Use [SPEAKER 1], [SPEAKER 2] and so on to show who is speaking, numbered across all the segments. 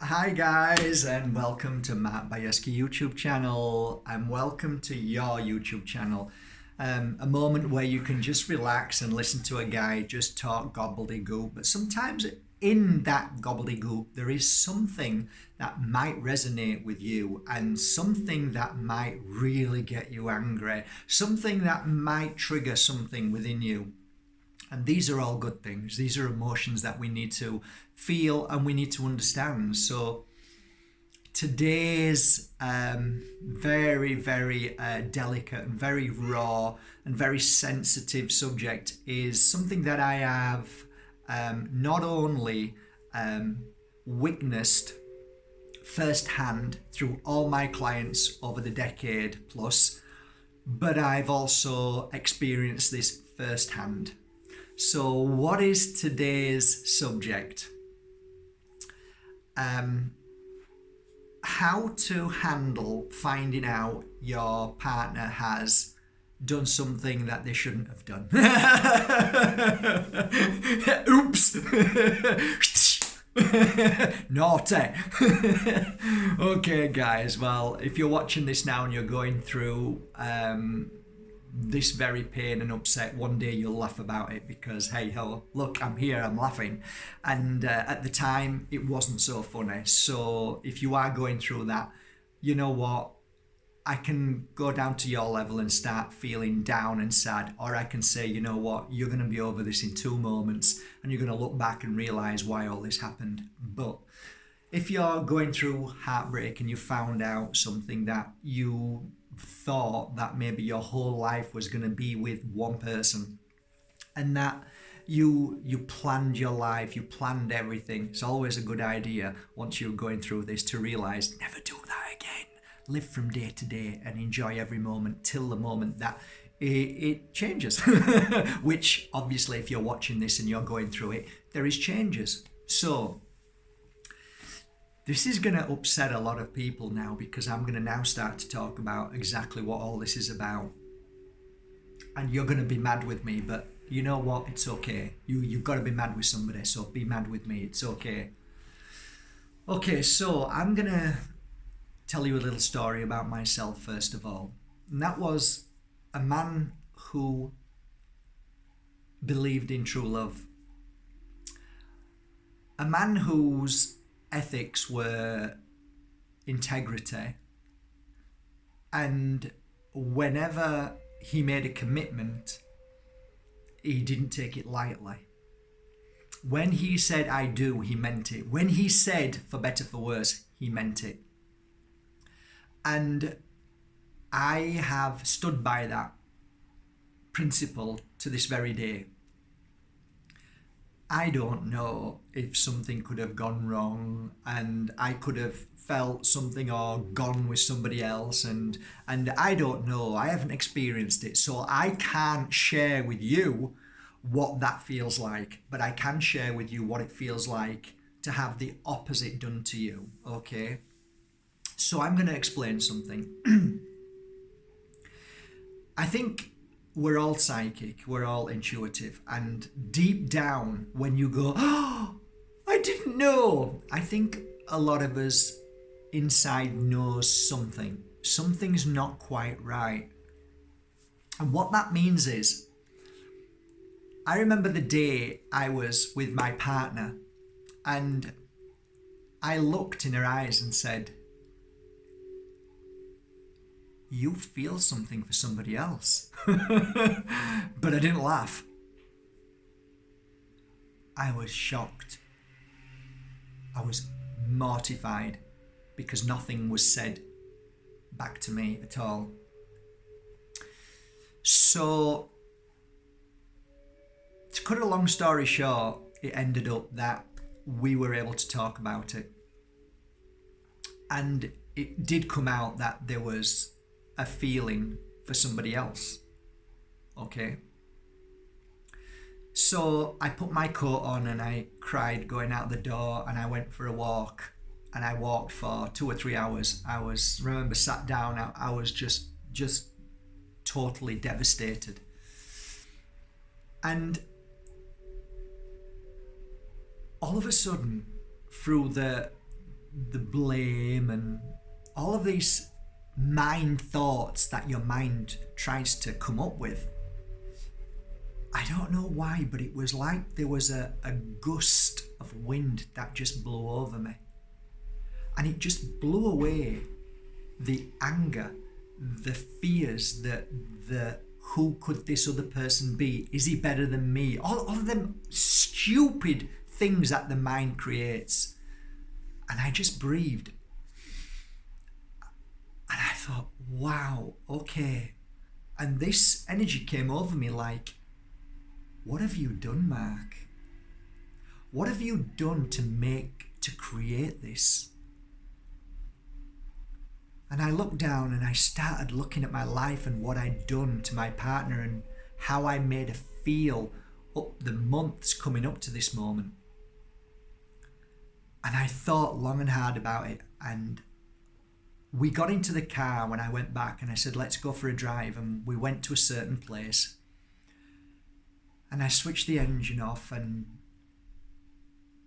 [SPEAKER 1] Hi guys, and welcome to Matt Bayeski YouTube channel, and welcome to your YouTube channel. A moment where you can just relax and listen to a guy just talk gobbledygook, but sometimes in that gobbledygook there is something that might resonate with you and something that might really get you angry, something that might trigger something within you. And these are all good things. These are emotions that we need to feel and we need to understand. So today's very delicate and very raw and very sensitive subject is something that I have not only witnessed firsthand through all my clients over the decade plus, but I've also experienced this firsthand. So, what is today's subject? How to handle finding out your partner has done something that they shouldn't have done. Oops. Naughty. Okay, guys. Well, if you're watching this now and you're going through this very pain and upset, one day you'll laugh about it because hey ho, look, I'm here, I'm laughing. And at the time it wasn't so funny. So if you are going through that, you know what, I can go down to your level and start feeling down and sad, or I can say, you know what, you're going to be over this in 2 moments and you're going to look back and realize why all this happened. But if you're going through heartbreak and you found out something that you thought that maybe your whole life was going to be with one person, and that you planned your life, you planned everything, it's always a good idea once you're going through this to realize never do that again. Live from day to day and enjoy every moment till the moment that it changes. Which obviously if you're watching this and you're going through it, there is changes. So this is going to upset a lot of people now because I'm going to now start to talk about exactly what all this is about. And you're going to be mad with me, but you know what? It's okay. You've got to be mad with somebody, so be mad with me. It's okay. Okay, so I'm going to tell you a little story about myself first of all. And that was a man who believed in true love. A man whose ethics were integrity, and whenever he made a commitment, he didn't take it lightly. When he said I do, he meant it. When he said for better for worse, he meant it. And I have stood by that principle to this very day. I don't know if something could have gone wrong and I could have felt something or gone with somebody else, and I don't know. I haven't experienced it, so I can't share with you what that feels like, but I can share with you what it feels like to have the opposite done to you, okay? So I'm going to explain something. I think we're all psychic, we're all intuitive, and deep down when you go, oh, I didn't know, I think a lot of us inside knows something. Something's not quite right. And what that means is, I remember the day I was with my partner and I looked in her eyes and said, you feel something for somebody else. But I didn't laugh. I was shocked. I was mortified because nothing was said back to me at all. So, to cut a long story short, it ended up that we were able to talk about it. And it did come out that there was a feeling for somebody else. Okay. So I put my coat on and I cried going out the door, and I went for a walk, and I walked for 2 or 3 hours. Remember sat down, I was just totally devastated. And all of a sudden, through the the blame and all of these mind thoughts that your mind tries to come up with. I don't know why, but it was like there was a gust of wind that just blew over me. And it just blew away the anger, the fears, the who could this other person be? Is he better than me? All of them stupid things that the mind creates. And I just breathed. And I thought, wow, okay. And this energy came over me like, what have you done, Mark? What have you done to create this? And I looked down and I started looking at my life and what I'd done to my partner and how I made her feel up the months coming up to this moment. And I thought long and hard about it. And we got into the car when I went back and I said, let's go for a drive. And we went to a certain place. And I switched the engine off and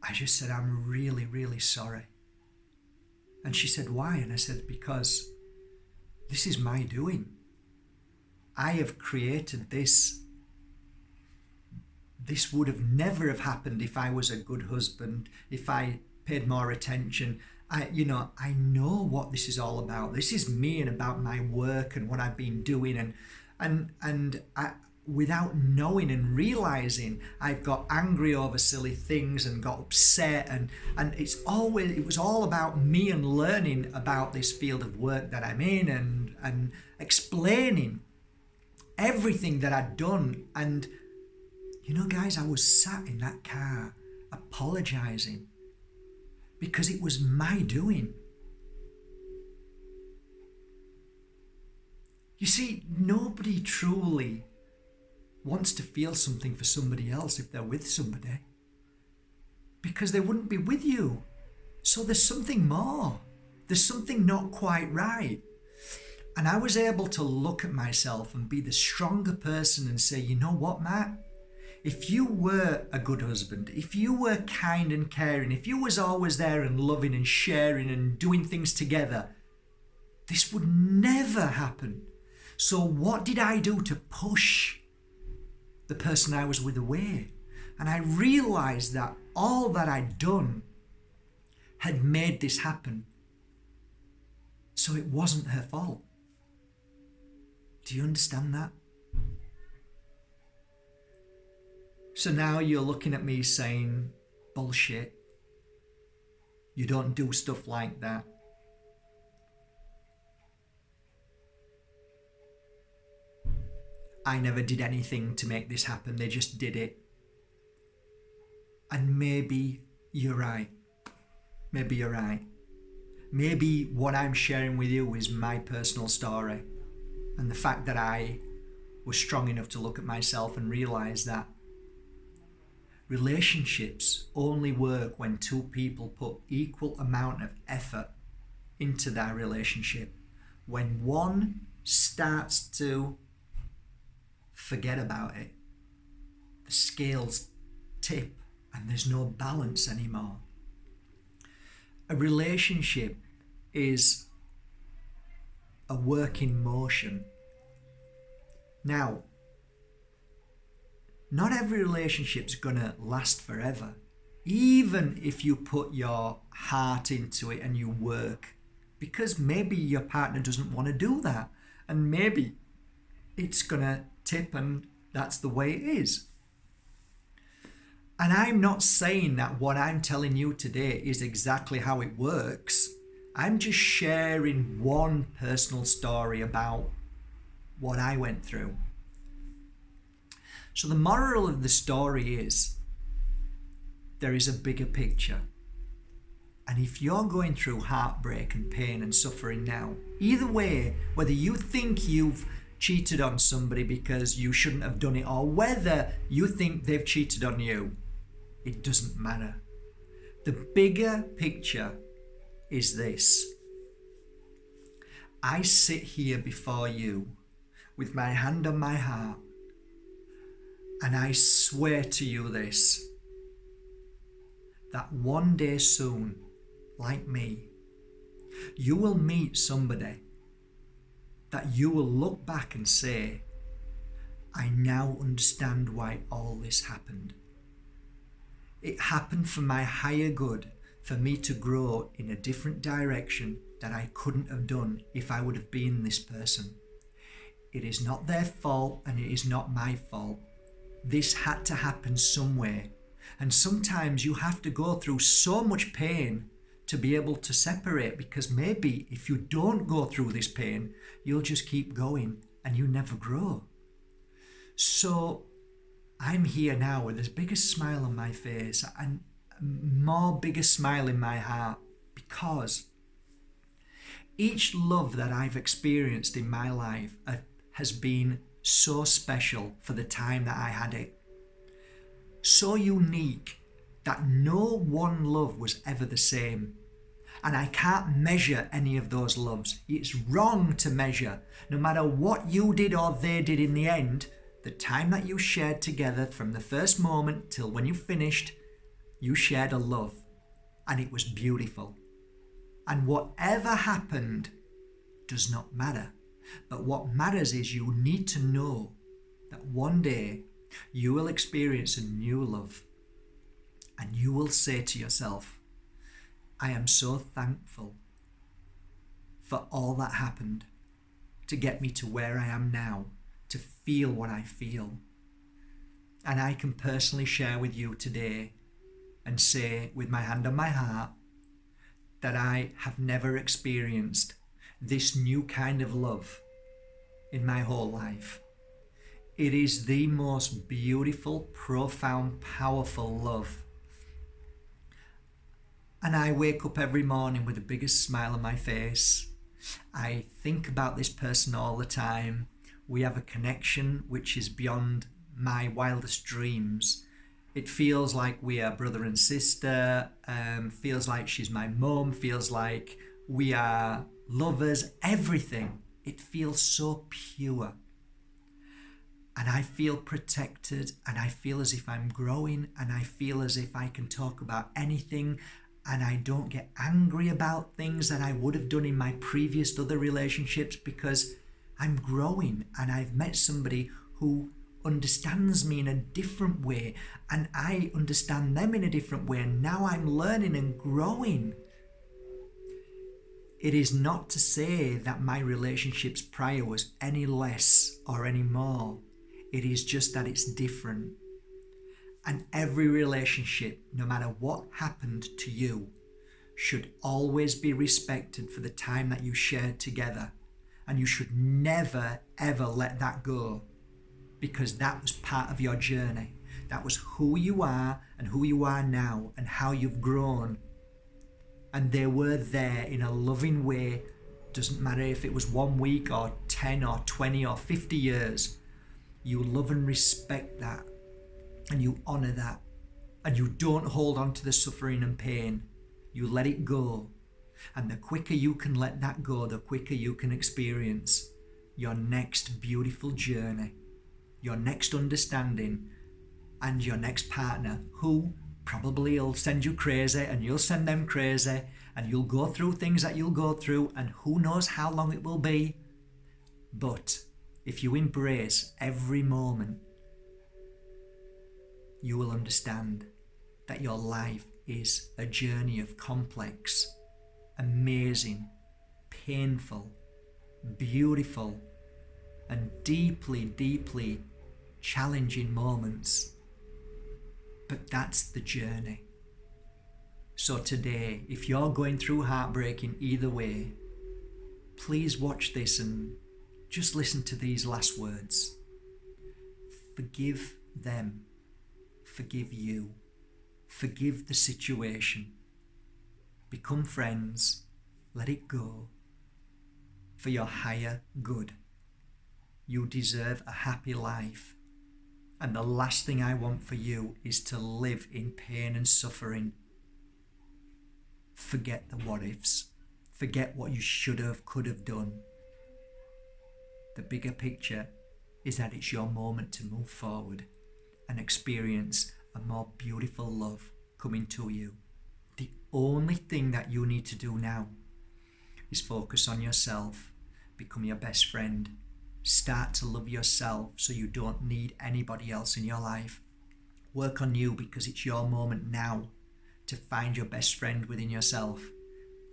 [SPEAKER 1] I just said, I'm really, really sorry. And she said, why? And I said, because this is my doing. I have created this. This would have never have happened if I was a good husband, if I paid more attention. I know what this is all about. This is me and about my work and what I've been doing. And I, without knowing and realizing, I've got angry over silly things and got upset, and it was all about me and learning about this field of work that I'm in and explaining everything that I'd done. And guys, I was sat in that car apologizing because it was my doing. You see, nobody truly wants to feel something for somebody else if they're with somebody, because they wouldn't be with you. So there's something more. There's something not quite right. And I was able to look at myself and be the stronger person and say, you know what, Matt? If you were a good husband, if you were kind and caring, if you was always there and loving and sharing and doing things together, this would never happen. So what did I do to push the person I was with away? And I realized that all that I'd done had made this happen. So it wasn't her fault. Do you understand that? So now you're looking at me saying, bullshit. You don't do stuff like that. I never did anything to make this happen. They just did it. And maybe you're right. Maybe you're right. Maybe what I'm sharing with you is my personal story. And the fact that I was strong enough to look at myself and realize that relationships only work when two people put equal amount of effort into their relationship. When one starts to forget about it, the scales tip and there's no balance anymore. A relationship is a work in motion. Now, not every relationship's gonna last forever, even if you put your heart into it and you work, because maybe your partner doesn't want to do that, and maybe it's gonna tip and that's the way it is. And I'm not saying that what I'm telling you today is exactly how it works. I'm just sharing one personal story about what I went through. So the moral of the story is, there is a bigger picture. And if you're going through heartbreak and pain and suffering now, either way, whether you think you've cheated on somebody because you shouldn't have done it, or whether you think they've cheated on you, it doesn't matter. The bigger picture is this. I sit here before you with my hand on my heart, and I swear to you this, that one day soon, like me, you will meet somebody that you will look back and say, I now understand why all this happened. It happened for my higher good, for me to grow in a different direction that I couldn't have done if I would have been this person. It is not their fault and it is not my fault. This had to happen somewhere. And sometimes you have to go through so much pain to be able to separate, because maybe if you don't go through this pain, you'll just keep going and you never grow. So I'm here now with this biggest smile on my face and more bigger smile in my heart, because each love that I've experienced in my life has been so special for the time that I had it. So unique that no one love was ever the same. And I can't measure any of those loves. It's wrong to measure. No matter what you did or they did in the end, the time that you shared together from the first moment till when you finished, you shared a love. And it was beautiful. And whatever happened does not matter. But what matters is you need to know that one day you will experience a new love. And you will say to yourself, I am so thankful for all that happened to get me to where I am now, to feel what I feel. And I can personally share with you today and say with my hand on my heart that I have never experienced this new kind of love in my whole life. It is the most beautiful, profound, powerful love. And I wake up every morning with the biggest smile on my face. I think about this person all the time. We have a connection which is beyond my wildest dreams. It feels like we are brother and sister, feels like she's my mum, feels like we are lovers, everything. It feels so pure. And I feel protected, and I feel as if I'm growing, and I feel as if I can talk about anything, and I don't get angry about things that I would have done in my previous other relationships, because I'm growing and I've met somebody who understands me in a different way, and I understand them in a different way, and now I'm learning and growing. It is not to say that my relationships prior was any less or any more. It is just that it's different. And every relationship, no matter what happened to you, should always be respected for the time that you shared together. And you should never, ever let that go, because that was part of your journey. That was who you are and who you are now and how you've grown. And they were there in a loving way. Doesn't matter if it was 1 week or 10 or 20 or 50 years. You love and respect that. And you honour that. And you don't hold on to the suffering and pain. You let it go. And the quicker you can let that go, the quicker you can experience your next beautiful journey, your next understanding, and your next partner, who probably will send you crazy and you'll send them crazy, and you'll go through things that you'll go through, and who knows how long it will be. But if you embrace every moment, you will understand that your life is a journey of complex, amazing, painful, beautiful, and deeply, deeply challenging moments. But that's the journey. So today, if you're going through heartbreak in either way, please watch this and just listen to these last words. Forgive them. Forgive you. Forgive the situation. Become friends. Let it go. For your higher good. You deserve a happy life. And the last thing I want for you is to live in pain and suffering. Forget the what ifs. Forget what you should have, could have done. The bigger picture is that it's your moment to move forward and experience a more beautiful love coming to you. only thing that you need to do now is focus on yourself, become your best friend, start to love yourself so you don't need anybody else in your life. Work on you because it's your moment now to find your best friend within yourself,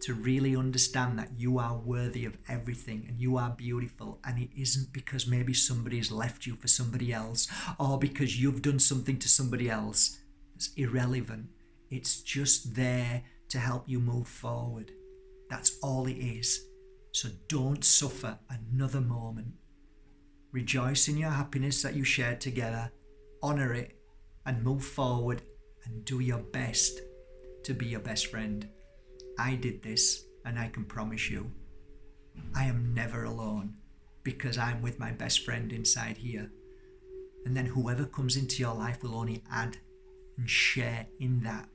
[SPEAKER 1] to really understand that you are worthy of everything and you are beautiful, and it isn't because maybe somebody's left you for somebody else or because you've done something to somebody else. It's irrelevant. It's just there to help you move forward. That's all it is. So don't suffer another moment. Rejoice in your happiness that you shared together, honor it, and move forward and do your best to be your best friend. I did this, and I can promise you, I am never alone because I'm with my best friend inside here. And then whoever comes into your life will only add and share in that.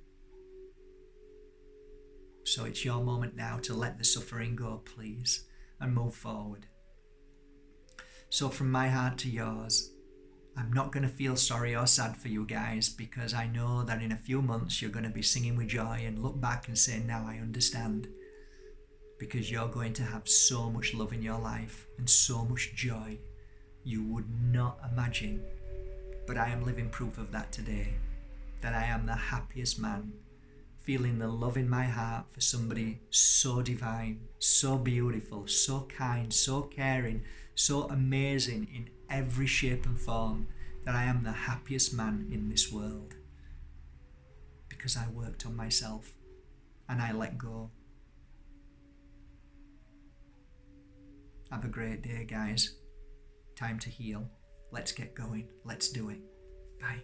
[SPEAKER 1] So it's your moment now to let the suffering go, please, and move forward. So from my heart to yours, I'm not going to feel sorry or sad for you guys, because I know that in a few months you're going to be singing with joy and look back and say, now I understand. Because you're going to have so much love in your life and so much joy you would not imagine. But I am living proof of that today, that I am the happiest man, feeling the love in my heart for somebody so divine, so beautiful, so kind, so caring, so amazing in every shape and form, that I am the happiest man in this world. Because I worked on myself and I let go. Have a great day, guys. Time to heal. Let's get going. Let's do it. Bye.